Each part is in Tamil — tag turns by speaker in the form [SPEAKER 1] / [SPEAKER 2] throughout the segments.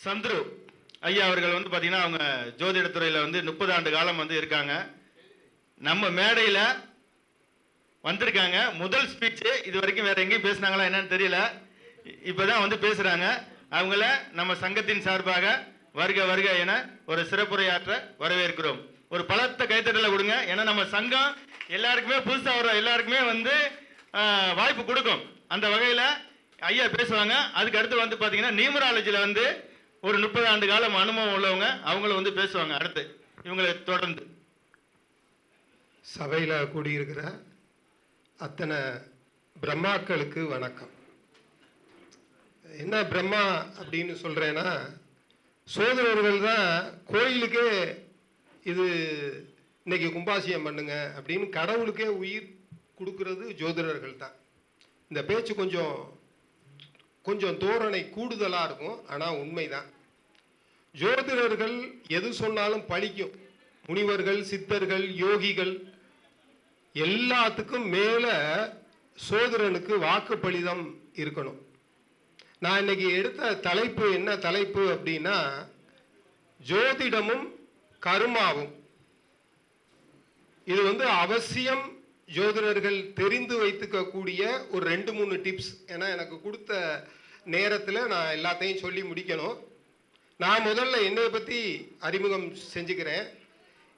[SPEAKER 1] சந்துரு ஐயா அவர்கள் வந்து பார்த்தீங்கன்னா அவங்க ஜோதிடத்துறையில் வந்து 30 ஆண்டு காலம் வந்து இருக்காங்க. நம்ம மேடையில் வந்திருக்காங்க. முதல் ஸ்பீச் இது வரைக்கும் வேற எங்கேயும் பேசினாங்களா என்னன்னு தெரியல. இப்போதான் வந்து பேசுறாங்க. அவங்கள நம்ம சங்கத்தின் சார்பாக வருக வருக என ஒரு சிறப்புரையாற்ற வரவேற்கிறோம். ஒரு பலத்த கைத்தட்டலை கொடுங்க. ஏன்னா நம்ம சங்கம் எல்லாருக்குமே புதுசாக வர எல்லாருக்குமே வந்து வாய்ப்பு கொடுக்கும். அந்த வகையில் ஐயா பேசுவாங்க. அதுக்கு அடுத்து வந்து பார்த்தீங்கன்னா நியூமராலஜியில் வந்து ஒரு 30 ஆண்டு காலம் அனுபவம் உள்ளவங்க அவங்கள வந்து பேசுவாங்க. அடுத்து இவங்களை தொடர்ந்து
[SPEAKER 2] சபையில் கூடியிருக்கிற அத்தனை பிரம்மாக்களுக்கு வணக்கம். என்ன பிரம்மா அப்படின்னு சொல்கிறேன்னா, சோதரர்கள் தான் கோயிலுக்கே இது இன்னைக்கு கும்பாசியம் பண்ணுங்க அப்படின்னு கடவுளுக்கே உயிர் கொடுக்கறது ஜோதிடர்கள் தான். இந்த பேச்சு கொஞ்சம் தோரணை கூடுதலாக இருக்கும், ஆனால் உண்மைதான். ஜோதிடர்கள் எது சொன்னாலும் பழிக்கும். முனிவர்கள், சித்தர்கள், யோகிகள் எல்லாத்துக்கும் மேலே சோதிடனுக்கு வாக்குப்பளிதம் இருக்கணும். நான் இன்னைக்கு எடுத்த தலைப்பு என்ன தலைப்பு அப்படின்னா, ஜோதிடமும் கர்மாவும். இது வந்து அவசியம் ஜோதிடர்கள் தெரிந்து வைத்துக்கக்கூடிய ஒரு 2-3 டிப்ஸ். ஏன்னா எனக்கு கொடுத்த நேரத்தில் நான் எல்லாத்தையும் சொல்லி முடிக்கணும். நான் முதல்ல என்னை பற்றி அறிமுகம் செஞ்சுக்கிறேன்.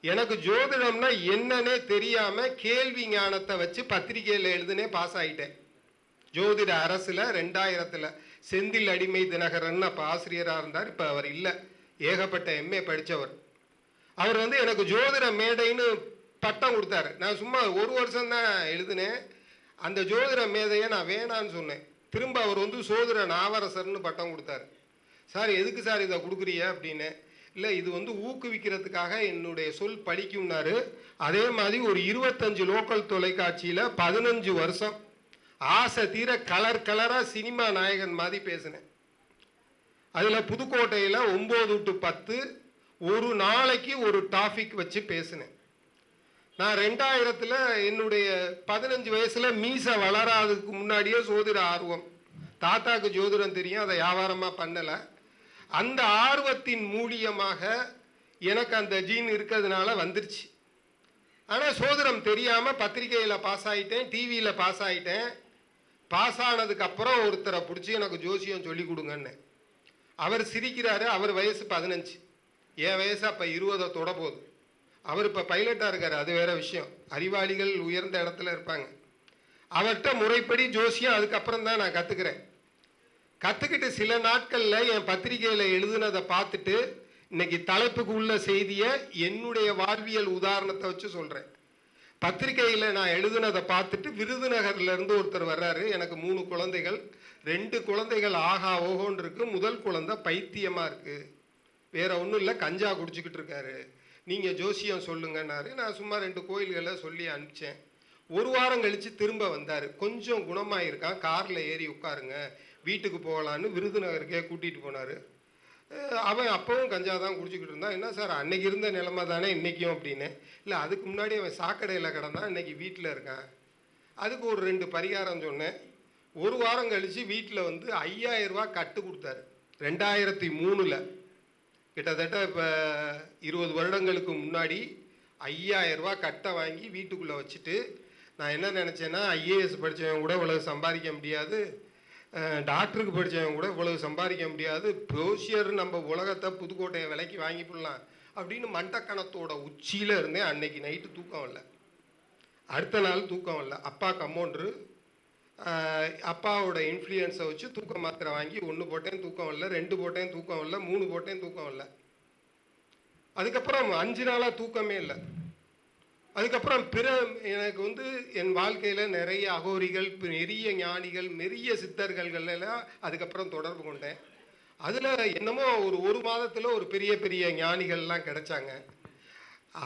[SPEAKER 2] எனக்கு ஜோதிடம்னா என்னன்னே தெரியாமல் கேள்வி ஞானத்தை வச்சு பத்திரிகையில் எழுதுனே பாஸ் ஆகிட்டேன். ஜோதிட அரசில் 2000 செந்தில் அடிமை தினகரன் அப்போ ஆசிரியராக இருந்தார். இப்போ அவர் இல்லை, ஏகப்பட்ட எம்ஏ படித்தவர். அவர் வந்து எனக்கு ஜோதிட மேடைன்னு பட்டம் கொடுத்தாரு. நான் சும்மா 1 வருஷம் தான் எழுதினேன். அந்த ஜோதிட மேதையை நான் வேணான்னு சொன்னேன். திரும்ப அவர் வந்து சோதிட நாவரசர்னு பட்டம் கொடுத்தாரு. சார் எதுக்கு சார் இதை கொடுக்குறிய அப்படின்னு. இல்லை, இது வந்து ஊக்குவிக்கிறதுக்காக என்னுடைய சொல் படிக்கும்னாரு. அதே மாதிரி ஒரு 25 லோக்கல் தொலைக்காட்சியில் 15 வருஷம் ஆசை தீர கலராக சினிமா நாயகன் மாதிரி பேசினேன். அதில் புதுக்கோட்டையில் 9 to 10 ஒரு நாளைக்கு ஒரு டாபிக் வச்சு பேசினேன். நான் 2000 என்னுடைய 15 வயசுல மீசை வளராதுக்கு முன்னாடியே சோதிட ஆர்வம். தாத்தாக்கு ஜோதிடம் தெரியும், அதை வியாபாரமாக பண்ணலை. அந்த ஆர்வத்தின் மூலியமாக எனக்கு அந்த ஜீன் இருக்கிறதுனால வந்துருச்சு. ஆனால் சோதிடம் தெரியாமல் பத்திரிகையில் பாஸ் ஆகிட்டேன், டிவியில் பாஸ் ஆகிட்டேன். பாஸ் ஆனதுக்கு அப்புறம் ஒருத்தரை பிடிச்சி எனக்கு ஜோசியம் சொல்லி கொடுங்கன்னு. அவர் சிரிக்கிறாரு. அவர் வயசு 15, என் வயசு அப்போ 20 தொட போகுது. அவர் இப்போ பைலட்டாக இருக்கார், அது வேற விஷயம். அறிவாளிகள் உயர்ந்த இடத்துல இருப்பாங்க. அவர்கிட்ட முறைப்படி ஜோசியம் அதுக்கப்புறம் தான் நான் கற்றுக்கிறேன். கற்றுக்கிட்டு சில நாட்களில் என் பத்திரிகையில் எழுதுனதை பார்த்துட்டு இன்னைக்கு தலைப்புக்கு உள்ள செய்தியை என்னுடைய வாழ்வியல் உதாரணத்தை வச்சு சொல்கிறேன். பத்திரிகையில் நான் எழுதுனதை பார்த்துட்டு விருதுநகர்லேருந்து ஒருத்தர் வர்றாரு. எனக்கு 3 குழந்தைகள், 2 குழந்தைகள் ஆகா ஓகோன்னு இருக்கு. முதல் குழந்தை பைத்தியமாக இருக்குது, வேற ஒன்றும் இல்லை, கஞ்சா குடிச்சிக்கிட்டு இருக்காரு, நீங்கள் ஜோசியம் சொல்லுங்கன்னாரு. நான் சும்மா 2 கோயில்களை சொல்லி அனுப்பிச்சேன். 1 வாரம் கழித்து திரும்ப வந்தார். கொஞ்சம் குணமாயிருக்கான், காரில் ஏறி உட்காருங்க வீட்டுக்கு போகலான்னு விருதுநகருக்கே கூட்டிகிட்டு போனார். அவன் அப்பவும் கஞ்சா தான் குடிச்சிக்கிட்டு இருந்தான். என்ன சார் அன்னைக்கு இருந்த நிலைமை தானே இன்றைக்கும் அப்படின்னு. இல்லை, அதுக்கு முன்னாடி அவன் சாக்கடையில் கிடந்தான், இன்றைக்கி வீட்டில் இருக்கான். அதுக்கு ஒரு 2 பரிகாரம் சொன்னேன். 1 வாரம் கழித்து வீட்டில் வந்து 5000 ரூபா கட்டு கொடுத்தாரு. 2003 கிட்டத்தட்ட இப்போ 20 வருடங்களுக்கு முன்னாடி 5000 ரூபா கட்டை வாங்கி வீட்டுக்குள்ளே வச்சுட்டு, நான் என்ன நினச்சேன்னா, ஐஏஎஸ் படித்தவன் கூட இவ்வளவு சம்பாதிக்க முடியாது, டாக்டருக்கு படித்தவன் கூட இவ்வளவு சம்பாதிக்க முடியாது, ப்ரோசியர் நம்ம உலகத்தை புதுக்கோட்டையை விலைக்கு வாங்கி போடலாம் அப்படின்னு மண்டக்கணத்தோட உச்சியில் இருந்தேன். அன்னைக்கு நைட்டு தூக்கம் இல்லை, அடுத்த நாள் தூக்கம் இல்லை. அப்பா கம்பவுண்டரு, அப்பாவோட இன்ஃப்ளூயன்ஸை வச்சு தூக்க மாத்திரை வாங்கி 1 போட்டேன் தூக்கம் இல்லை, 2 போட்டேன் தூக்கம் இல்லை, 3 போட்டேன் தூக்கம் இல்லை. அதுக்கப்புறம் 5 நாளாக தூக்கமே இல்லை. அதுக்கப்புறம் எனக்கு வந்து என் வாழ்க்கையில் நிறைய அகோரிகள், பெரிய ஞானிகள், நிறைய சித்தர்கள் எல்லாம் அதுக்கப்புறம் தொடர்பு கொண்டேன். அதில் என்னமோ ஒரு மாதத்தில் ஒரு பெரிய ஞானிகள்லாம் கிடைச்சாங்க.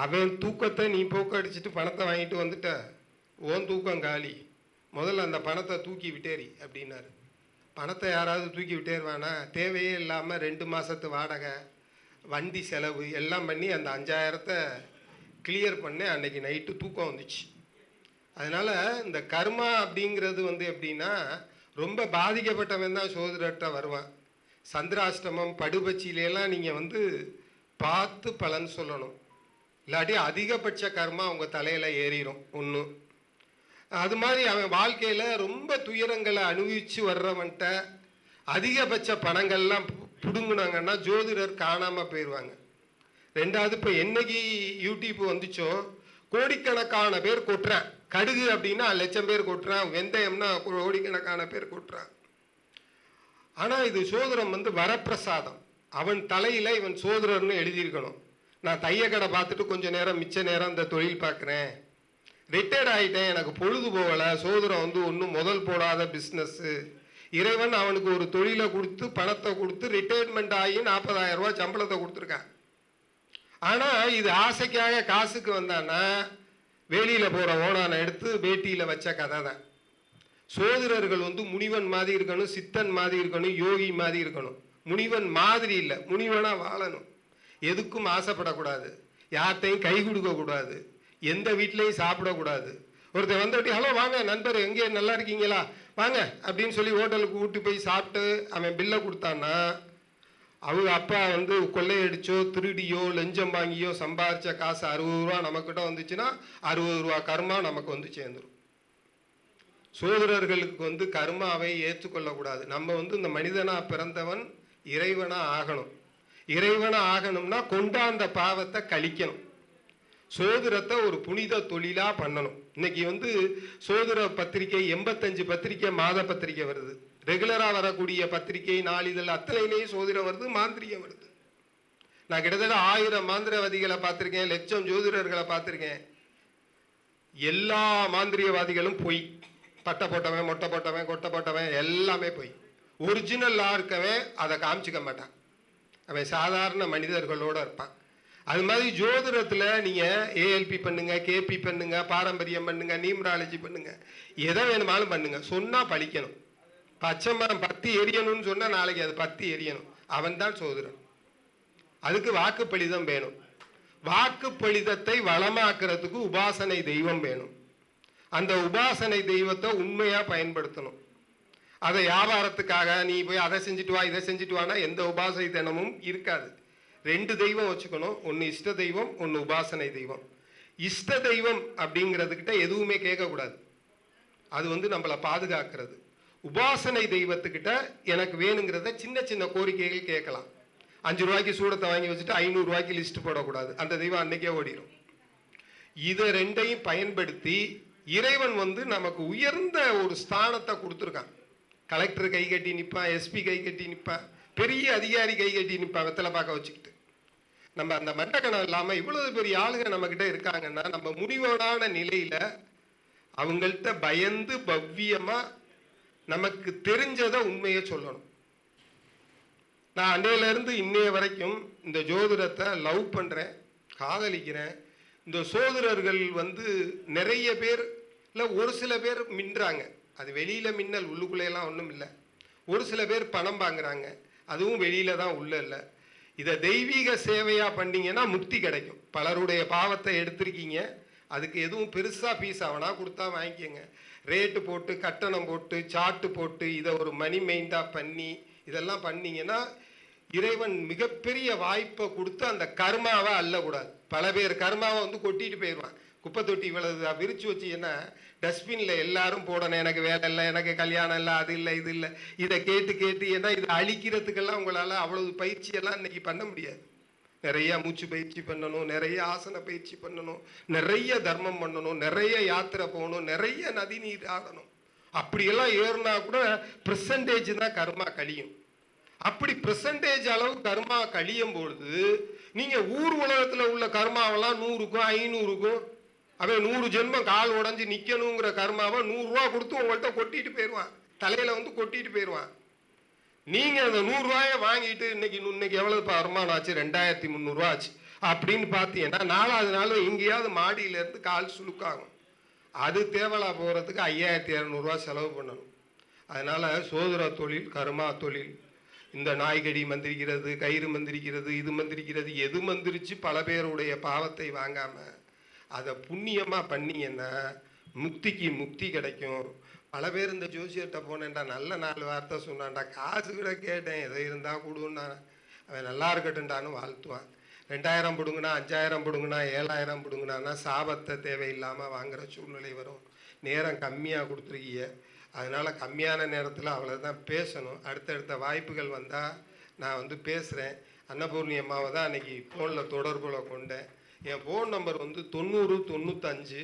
[SPEAKER 2] அவன் தூக்கத்தை நீ போக்கடிச்சிட்டு பணத்தை வாங்கிட்டு வந்துட்ட, ஓன் தூக்கம் காலி, முதல்ல அந்த பணத்தை தூக்கி விட்டேறி அப்படின்னாரு. பணத்தை யாராவது தூக்கி விட்டேருவானா? தேவையே இல்லாமல் 2 மாதத்து வாடகை, வண்டி செலவு எல்லாம் பண்ணி அந்த 5000 கிளியர் பண்ணேன். அன்னைக்கு நைட்டு தூக்கம் வந்துச்சு. அதனால் இந்த கர்மா அப்படிங்கிறது வந்து எப்படின்னா, ரொம்ப பாதிக்கப்பட்டவன் தான் சோதரர்கிட்ட வருவான். சந்திராஷ்டமம் படுபட்சியிலெல்லாம் நீங்கள் வந்து பார்த்து பலன் சொல்லணும். இல்லாட்டி அதிகபட்ச கர்மா உங்கள் தலையில் ஏறிடும் ஒன்று. அது மாதிரி அவன் வாழ்க்கையில் ரொம்ப துயரங்களை அனுபவித்து வர்றவன்ட்ட அதிகபட்ச பணங்கள்லாம் பிடுங்குனாங்கன்னா ஜோதிடர் காணாமல் போயிடுவாங்க. ரெண்டாவது, இப்போ என்னைக்கு யூடியூப் வந்துச்சோ கோடிக்கணக்கான பேர் கொட்டுறான். கடுகு அப்படின்னா லட்சம் பேர் கொட்டுறான், வெந்தயம்னா கோடிக்கணக்கான பேர் கொட்டுறான். ஆனால் இது சோதரம் வந்து வரப்பிரசாதம். அவன் தலையில் இவன் சோதரர்னு எழுதியிருக்கணும். நான் தையக்கடை பார்த்துட்டு கொஞ்சம் நேரம் மிச்ச நேரம் இந்த தொழில் பார்க்குறேன், ரிட்டையர்ட் ஆகிட்டேன், எனக்கு பொழுது போகலை, சோதரம் வந்து ஒன்றும் முதல் போடாத பிஸ்னஸ்ஸு, இறைவன் அவனுக்கு ஒரு தொழிலை கொடுத்து பணத்தை கொடுத்து ரிட்டையர்மெண்ட் ஆகி 40,000 ரூபாய் சம்பளத்தை கொடுத்துருக்கான். ஆனால் இது ஆசைக்காக காசுக்கு வந்தான்னா வேலியில் போகிற ஓனானை எடுத்து வேட்டியில் வச்ச கதை தான். சோதிடர்கள் வந்து முனிவன் மாதிரி இருக்கணும், சித்தன் மாதிரி இருக்கணும், யோகி மாதிரி இருக்கணும். முனிவன் மாதிரி இல்லை, முனிவனாக வாழணும். எதுக்கும் ஆசைப்படக்கூடாது, யார்கிட்டையும் கை கொடுக்கக்கூடாது, எந்த வீட்லேயும் சாப்பிடக்கூடாது. ஒருத்தர் வந்துட்டு ஹலோ வாங்க நண்பர் எங்கே நல்லா இருக்கீங்களா வாங்க அப்படின்னு சொல்லி ஹோட்டலுக்கு கூட்டி போய் சாப்பிட்டு அவன் பில்லை கொடுத்தான்னா அவங்க அப்பா வந்து கொள்ளையடிச்சோ திருடியோ லஞ்சம் வாங்கியோ சம்பாதிச்ச காசு 60 ரூபா நமக்கிட்ட வந்துச்சுன்னா 60 ரூபா கர்மா நமக்கு வந்து சேர்ந்துடும். சோதரர்களுக்கு வந்து கர்மாவை ஏற்றுக்கொள்ளக்கூடாது. நம்ம வந்து இந்த மனிதனா பிறந்தவன் இறைவனா ஆகணும். இறைவனா ஆகணும்னா கொண்டாந்த பாவத்தை கழிக்கணும். சோதிடத்தை ஒரு புனித தொழிலா பண்ணணும். இன்னைக்கு வந்து சோதிட பத்திரிகை 85 பத்திரிகை மாத பத்திரிகை வருது. ரெகுலரா வரக்கூடிய பத்திரிகை நாளிதழ் அத்தனையிலேயும் சோதிடம் வருது, மாந்திரிகம் வருது. நான் கிட்டத்தட்ட 1000 மாந்திரவாதிகளை பார்த்துருக்கேன், லட்சம் ஜோதிடர்களை பார்த்துருக்கேன். எல்லா மாந்திரியவாதிகளும் போய் பட்டை போட்டவன் மொட்டை போட்டவன் கொட்டை போட்டவன் எல்லாமே போய். ஒரிஜினலாக இருக்கவன் அதை காமிச்சிக்க மாட்டான், அவன் சாதாரண மனிதர்களோட இருப்பான். அது மாதிரி ஜோதிடத்தில் நீங்கள் ஏஎல்பி பண்ணுங்க, கேபி பண்ணுங்க, பாரம்பரியம் பண்ணுங்க, நியூமராலஜி பண்ணுங்க, எதை வேணுமாலும் பண்ணுங்க, சொன்னால் பழிக்கணும். பச்சை மரம் பத்தி எரியணும்னு சொன்னால் நாளைக்கு அது பத்தி எரியணும். அவன் தான் சோதிடன். அதுக்கு வாக்குப்பளிதம் வேணும். வாக்குப்பளிதத்தை வளமாக்குறதுக்கு உபாசனை தெய்வம் வேணும். அந்த உபாசனை தெய்வத்தை உண்மையாக பயன்படுத்தணும். அதை வியாபாரத்துக்காக நீ போய் அதை செஞ்சுட்டு வா இதை செஞ்சுட்டு வானா எந்த உபாசனை தினமும் இருக்காது. 2 தெய்வம் வச்சுக்கணும், ஒன்று இஷ்ட தெய்வம், ஒன்று உபாசனை தெய்வம். இஷ்ட தெய்வம் அப்படிங்கிறதுக்கிட்ட எதுவுமே கேட்கக்கூடாது, அது வந்து நம்மளை பாதுகாக்கிறது. உபாசனை தெய்வத்துக்கிட்ட எனக்கு வேணுங்கிறத சின்ன சின்ன கோரிக்கைகள் கேட்கலாம். 5 ரூபாய்க்கு சூடத்தை வாங்கி வச்சுட்டு 500 ரூபாய்க்கு லிஸ்ட் போடக்கூடாது, அந்த தெய்வம் அன்னைக்கே ஓடிடும். இதை 2ஐயும் பயன்படுத்தி இறைவன் வந்து நமக்கு உயர்ந்த ஒரு ஸ்தானத்தை கொடுத்துருக்கான். கலெக்டர் கை கட்டி நிற்பான், எஸ்பி கை கட்டி நிற்பான், பெரிய அதிகாரி கை கட்டி நிற்பான் வெத்தலை பார்க்க வச்சுக்கிட்டு. நம்ம அந்த மட்டக்கணம் இல்லாமல் இவ்வளவு பெரிய ஆளுங்க நம்மக்கிட்ட இருக்காங்கன்னா நம்ம முடிவான நிலையில் அவங்கள்ட்ட பயந்து பவ்யமாக நமக்கு தெரிஞ்சதை உண்மையை சொல்லணும். நான் அன்றையிலேருந்து இன்னைய வரைக்கும் இந்த ஜோதிடத்தை லவ் பண்ணுறேன், காதலிக்கிறேன். இந்த சோதிடர்கள் வந்து நிறைய பேர் இல்லை, ஒரு சில பேர் மின்றாங்க, அது வெளியில் மின்னல், உள்ளுக்குள்ளேலாம் ஒன்றும் இல்லை. ஒரு சில பேர் பணம் வாங்குறாங்க, அதுவும் வெளியில தான், உள்ள இல்லை. இதை தெய்வீக சேவையாக பண்ணீங்கன்னா முக்தி கிடைக்கும். பலருடைய பாவத்தை எடுத்திருக்கீங்க, அதுக்கு எதுவும் பெருசாக ஃபீஸ் ஆகனா கொடுத்தா வாங்கிக்கோங்க. ரேட்டு போட்டு கட்டணம் போட்டு சாட்டு போட்டு இதை ஒரு மணி மைண்டாக பண்ணி இதெல்லாம் பண்ணீங்கன்னா இறைவன் மிகப்பெரிய வாய்ப்பை கொடுத்து அந்த கர்மாவை அள்ளக்கூடாது. பல பேர் கர்மாவை வந்து கொட்டிட்டு போயிடுவான். குப்பை தொட்டி இவ்வளவு விரிச்சு வச்சு என்ன டஸ்ட்பின்ல எல்லாரும் போடணும், எனக்கு வேலை இல்லை, எனக்கு கல்யாணம் இல்லை, அது இல்லை இது இல்லை, இதை கேட்டு கேட்டு ஏன்னா இதை அழிக்கிறதுக்கெல்லாம் உங்களால் அவ்வளவு பயிற்சியெல்லாம் இன்னைக்கு பண்ண முடியாது. நிறைய மூச்சு பயிற்சி பண்ணணும், நிறைய ஆசன பயிற்சி பண்ணணும், நிறைய தர்மம் பண்ணணும், நிறைய யாத்திரை போகணும், நிறைய நதி நீர் ஆடணும். அப்படியெல்லாம் ஏறினா கூட பெர்சன்டேஜ் தான் கர்மா கழியும். அப்படி பெர்சன்டேஜ் அளவு கர்மா கழியும் பொழுது நீங்க ஊர் உலகத்தில் உள்ள கர்மாவெல்லாம் 100க்கும் 500க்கும் அவன் 100 ஜென்மம் கால் உடஞ்சி நிற்கணுங்கிற கர்மாவை 100 ரூபா கொடுத்து உங்கள்கிட்ட கொட்டிட்டு போயிடுவான், தலையில வந்து கொட்டிட்டு போயிடுவான். நீங்க அந்த 100 ரூபாயை வாங்கிட்டு இன்னைக்கு எவ்வளவு வருமானம் ஆச்சு, 2300 ரூபா ஆச்சு அப்படின்னு பார்த்தீங்கன்னா 4வது நாள் எங்கேயாவது மாடியில இருந்து கால் சுழுக்காகும். அது தேவலா போறதுக்கு 5200 ரூபா செலவு பண்ணணும். அதனால சோதர தொழில், கர்மா தொழில், இந்த நாய்கடி மந்திரிக்கிறது, கயிறு மந்திரிக்கிறது, இது மந்திரிக்கிறது, எது மந்திரிச்சு பல பேருடைய பாவத்தை வாங்காம அதை புண்ணியமா பண்ணீங்கன்னா முக்திக்கு முக்தி கிடைக்கும். பல பேர் இந்த ஜோசியர்கிட்ட போனேன்டா, நல்ல 4 வார்த்தை சொன்னான்டா, காசு கூட கேட்டேன், எதை இருந்தா கொடுன்னா, அவன் நல்லா இருக்கட்டும்டான்னு வாழ்த்துவான். 2000 பிடுங்குனா, 5000 பிடுங்குனா, 7000 பிடுங்குனான்னா சாபத்தை தேவையில்லாமல் வாங்குற சூழ்நிலை வரும். நேரம் கம்மியாக கொடுத்துருக்கீங்க, அதனால கம்மியான நேரத்தில் அவ்வளோதான் பேசணும். அடுத்தடுத்த வாய்ப்புகள் வந்தால் நான் வந்து பேசுகிறேன். அன்னபூர்ணி அம்மாவை தான் அன்னைக்கு ஃபோனில் தொடர்புல கொண்டேன். என் ஃபோன் நம்பர் வந்து 9095.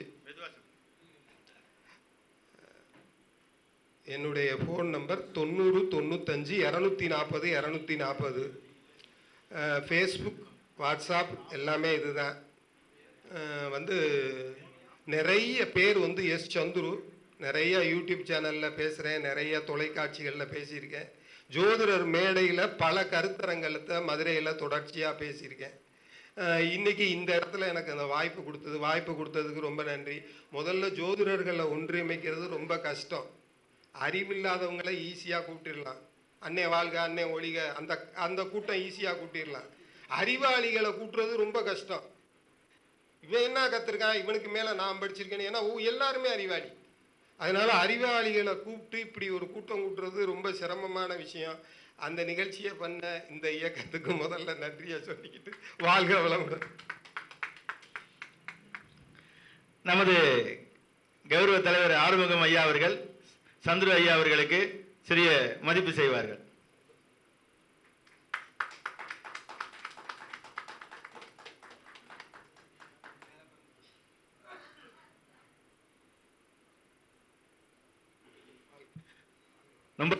[SPEAKER 2] என்னுடைய ஃபோன் நம்பர் 9095 240 240. ஃபேஸ்புக், வாட்ஸ்அப் எல்லாமே இதுதான். வந்து நிறைய பேர் வந்து எஸ் சந்துரு, நிறைய யூடியூப் சேனலில் பேசுகிறேன், நிறைய தொலைக்காட்சிகளில் பேசியிருக்கேன். ஜோதிடர் மேடையில் பல கருத்தரங்கத்தை மதுரையில் தொடர்ச்சியாக பேசியிருக்கேன். இன்னைக்கு இந்த இடத்துல எனக்கு அந்த வாய்ப்பு கொடுத்ததுக்கு ரொம்ப நன்றி. முதல்ல ஜோதிடர்களை ஒன்றியமைக்கிறது ரொம்ப கஷ்டம். அறிவில்லாதவங்களை ஈஸியாக கூட்டிடலாம். அன்னை வாழ்க அன்னை ஒழிக அந்த அந்த கூட்டம் ஈஸியாக கூட்டிடலாம். அறிவாளிகளை கூட்டுறது ரொம்ப கஷ்டம். இவன் என்ன கற்றுருக்கான், இவனுக்கு மேலே நான் படிச்சிருக்கேன்னு, ஏன்னா எல்லாருமே அறிவாளி. அதனால அறிவாளிகளை கூப்பிட்டு இப்படி ஒரு கூட்டம் கூட்டுறது ரொம்ப சிரமமான விஷயம். அந்த நிகழ்ச்சியை பண்ண இந்த இயக்கத்துக்கு முதல்ல நன்றியை சொல்லிக்கிட்டு வாழ்க வளமுடன்.
[SPEAKER 1] நமது கௌரவ தலைவர் ஆறுமுகம் ஐயா அவர்கள் சந்துரு ஐயா அவர்களுக்கு சிறிய மதிப்பு செய்வார்கள். ரொம்ப